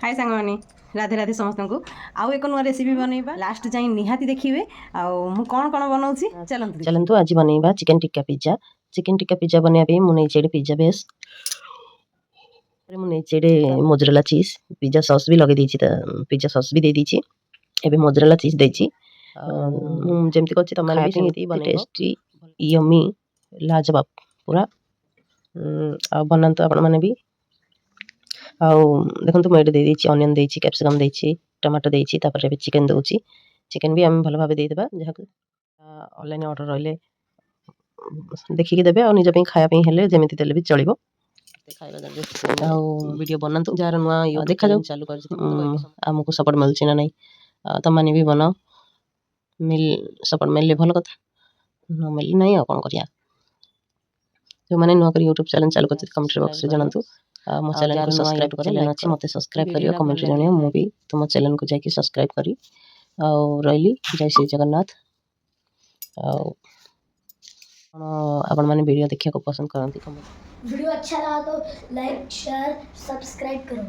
हाय सांगमानी राधे राधे समस्त को आउ एक नुआ रेसिपी बनैबा लास्ट जाई निहाती देखिए मु कौन कौन बनाउछि चलंतु चलंतु आज बनैबा chicken tikka pizza. Chicken tikka pizza बनैया पे मु नै छेडे पिज्जा बेस मु नै छेडे मोजरेला चीज पिज्जा सॉस भी लगे दीची त पिज्जा सॉस भी दे दीची एबे मोजरेला चीज देची जेमति कोछि त माने भी सेमति बने टेस्टी यम्मी लाजवाब पूरा आ बनंतु आपण माने भी आउ देखंतु मैं दे दीची ऑनियन देची कैप्सिकम देची टमाटो देची तापर एबे चिकन दोची चिकन भी हम भल भाबे दे देबा जहा ऑनलाइन ऑर्डर रहले देखि के देबे आ निज पे खाया पे हेले जेमिति देले भी चलिबो खाइबा जल्दी आ वीडियो बनंतु जार नुआ यो देखा जाऊ चालू कर हमको सपोर्ट मिलछि ना नहीं त माने भी बनाओ मिल सपोर्ट मिलले भल कथा न मिल नहीं आ कोन करिया जो माने नुआ कर YouTube चैनल चालू करते कमेंट बॉक्स रे जानंतु मो चैनल को सब्सक्राइब कर लेना अछि मते सब्सक्राइब करियो कमेंट जणियो मु भी तुम चैनल को जाकी सब्सक्राइब करी आ रहिली जय श्री जगन्नाथ आ आपण माने वीडियो देखिया को पसंद करंती कमेंट वीडियो अच्छा लगा तो लाइक शेयर सब्सक्राइब करो।